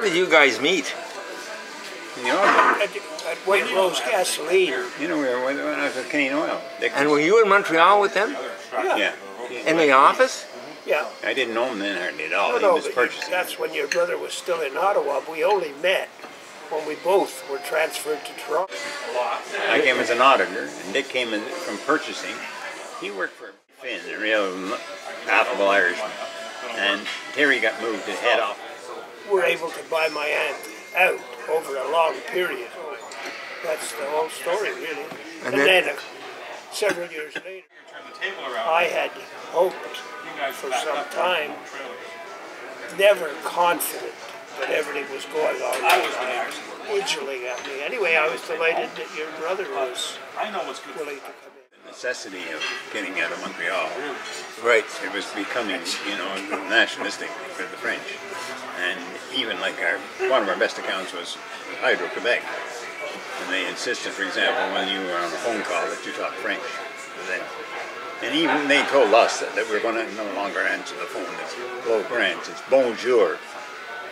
did you guys meet? In the oil. At White Rose Gasoline. You know, when I was with Canadian Oil. And were you in Montreal with them? Yeah. In the office? Yeah. I didn't know him then hardly at all. No, He was but purchasing. that's when your brother was still in Ottawa. We only met when we both were transferred to Toronto. I came as an auditor, and Dick came in from purchasing. He worked for Finn, a real affable Irishman. And Terry got moved to head office. We're able to buy my aunt out over a long period. That's the whole story, really. And then several years later, I had hoped for some time, never confident that everything was going all right, whittling at me. Anyway, I was delighted that your brother was willing to come in. The necessity of getting out of Montreal. Right. It was becoming, you know, nationalistic for the French. And even like one of our best accounts was Hydro-Quebec. And they insisted, for example, when you were on a phone call that you talk French. And even they told us that we were going to no longer answer the phone. It's low grants, it's bonjour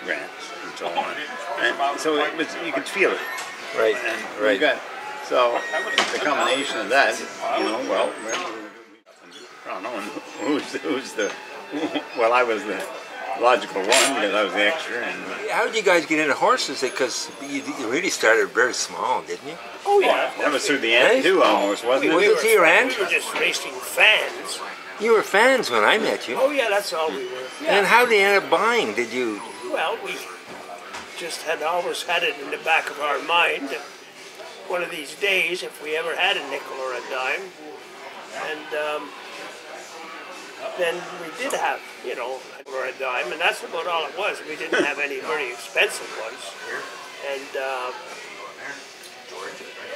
grants, and so on. And so it was, you could feel it. Right. And we got, so the combination of that, you know, well, I don't know who's the, well, I was the logical one because I was the extra. And how did you guys get into horses? Because you really started very small, didn't you? Oh yeah, that was through the end too, almost, wasn't it? Was it to your end? We were just racing fans. You were fans when I met you. Oh yeah, that's all we were. Yeah. And how did you end up buying? Did you? Well, we just had always had it in the back of our mind that one of these days, if we ever had a nickel or a dime, and then we did have, you know, a nickel or a dime, and that's about all it was. We didn't have any very expensive ones. And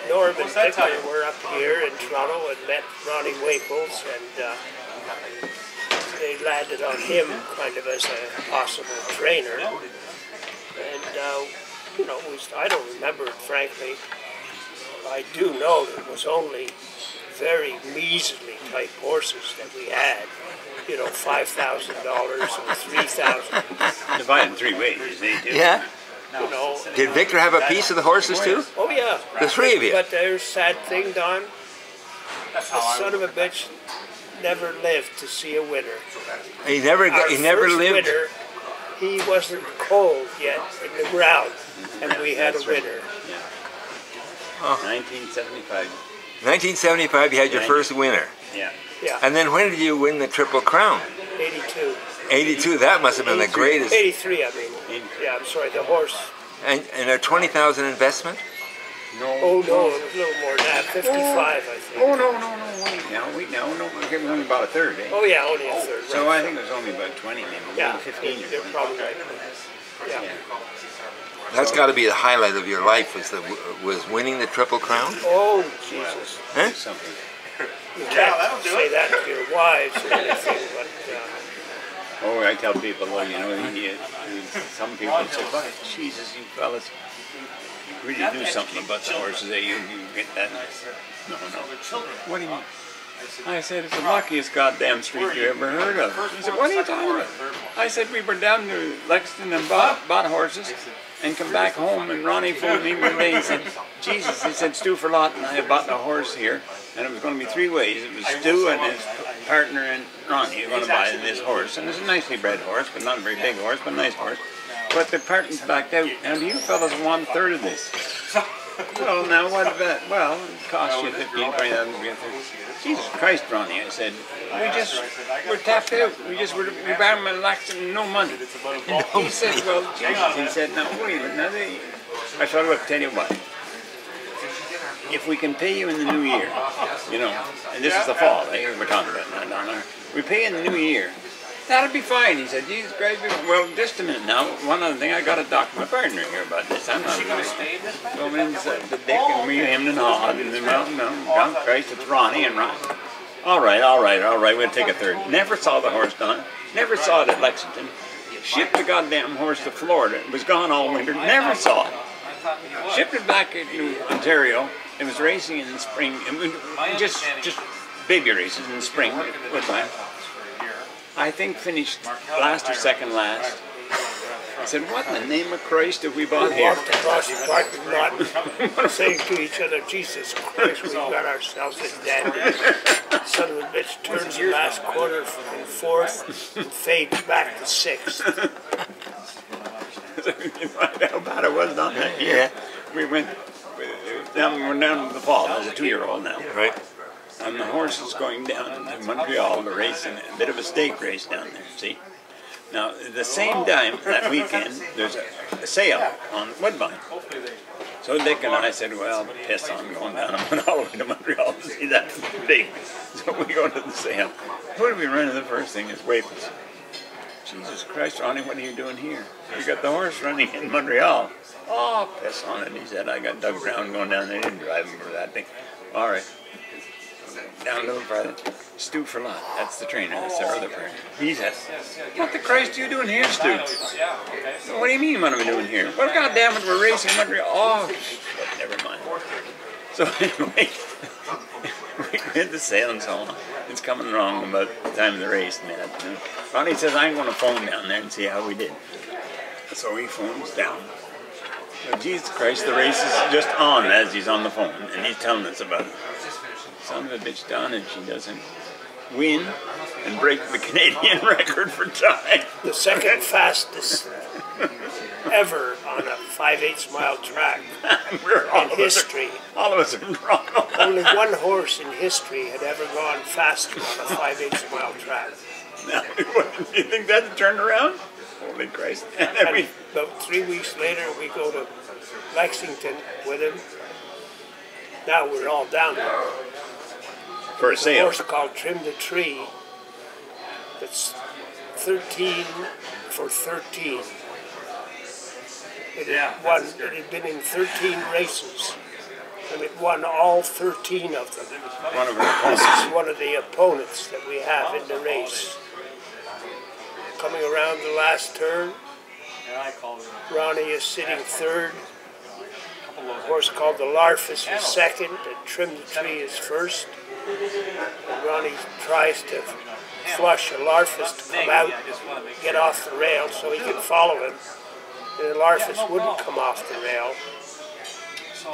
Norm and Victor were up here in Toronto and met Ronnie Waples, and they landed on him kind of as a possible trainer. And, you know, I don't remember it, frankly. I do know that it was only very measly type horses that we had. You know, $5,000 and $3,000. Divided in 3 ways, they do. Yeah. You know, Did Victor have a piece of the horses too? oh yeah. The three of you? But there's a sad thing, Don. The son of a bitch never lived to see a winner. He never First lived. winner, he wasn't cold yet in the ground, and we had a winner. Yeah. Oh. 1975. 1975, you had your first winner. Yeah. Yeah. And then when did you win the Triple Crown? 82. 82. That must have been the greatest. 83, I mean. Yeah, I'm sorry, the horse. And a $20,000 investment? No. Oh no, it was a little more than that. 55, I think. Oh no, wait, no, it was only about a third, eh? Oh yeah, only a third. Right. So I think it was only about 20, maybe, yeah, 15 or you're something. probably right. Yeah. That's got to be the highlight of your life, was winning the Triple Crown? Oh, Jesus. Huh? Something. You can't say that to your wives or anything, but... Oh, I tell people, well, you know, some people say, "But Jesus, you fellas really do something about the horses. You get that." No. What do you mean? I said, it's the luckiest goddamn street you ever heard of. He said, what are you talking about? I said, we were down to Lexington and bought horses and come back home, and Ronnie phoned me one day and said, Jesus, he said, Stu Ferlot and I had bought a horse here, and it was going to be 3 ways. It was Stu and his partner and Ronnie were going to buy this horse. And it's a nicely bred horse, but not a very big horse, but a nice horse. But the partners backed out, and you fellas want a third of this. Well, now what about, well, it costs you 15, 20,000 to get a third. Jesus Christ, Ronnie, I said, we're tapped out. We bound my Lexington, no money. He said, well, Jesus, he said, now wait a minute, now I said, look, tell you what, if we can pay you in the new year, you know, and this is the fall, we're talking about now, down there, we pay in the new year, that'll be fine. He said, Jesus Christ, well, just a minute now, one other thing, I got to talk to my partner here about this. I'm not going to stay. Well, then the Dick and me, him and Hod, and then, well, no, God Christ, it's Ronnie and Ronnie. All right, we'll take a third. Never saw the horse done. Never saw it at Lexington. Shipped the goddamn horse to Florida. It was gone all winter. Never saw it. Shipped it back to Ontario. It was racing in the spring. It was just baby races in the spring. I think finished last or second last. I said, what in the name of Christ have we bought We here? walked across the parking lot saying to each other, Jesus Christ, we've got ourselves a dandy. Son of a bitch turns the last corner in fourth and fades back to sixth. How bad it was down that year. We went down to the fall. I was a 2-year-old now. Right. And the horse is going down to Montreal to race in a bit of a stake race down there, see? Now, the same time that weekend, there's a sale on Woodbine. So Dick and I said, well, piss on going down. I went all the way to Montreal to see that big. So we go to the sale. Who did we run into the first thing is Waples. Jesus Christ, Ronnie, what are you doing here? You got the horse running in Montreal. Oh, piss on it, he said. I got Doug Brown going down there. He didn't drive him for that thing. All right. Down a little farther. Stu for Lot. That's the trainer. That's our other trainer. He says, what the Christ are you doing here, Stu? What do you mean what am I doing here? Well, goddammit, we're racing in Montreal. Oh, shit, never mind. So anyway, we went to sale and so on. It's coming along about the time of the race, man. Ronnie says, I'm going to phone down there and see how we did. So he phones down. So, Jesus Christ, the race is just on as he's on the phone, and he's telling us about it. Son of a bitch done, and she doesn't win and break the Canadian record for time. The second fastest ever on a 5/8 mile track in history. All of us are wrong. Only one horse in history had ever gone faster on a 5/8 mile track. Now, do you think that's turned around? Holy Christ. And then And about 3 weeks later, we go to Lexington with him. Now we're all down there. for a A sale. horse called Trim the Tree. That's 13 for 13. It had been in 13 races, and it won all 13 of them. One of our This opponents. is one of the opponents that we have in the race. Coming around the last turn, Ronnie is sitting third. A horse called the Larfus is second, and Trim the Tree is first. And Ronnie tries to flush a Larfus to come out, get off the rail so he can follow him. And the Larfus wouldn't come off the rail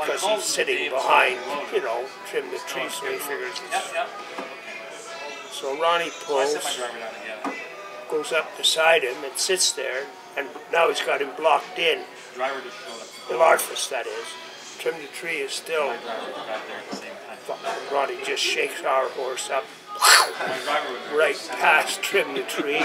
because he's sitting behind, Trim the Tree, so he figures it's... So Ronnie pulls, goes up beside him and sits there, and now he's got him blocked in. The Larfus, that is. Trim the Tree is still... Ronnie just shakes our horse up right past Trim the Tree.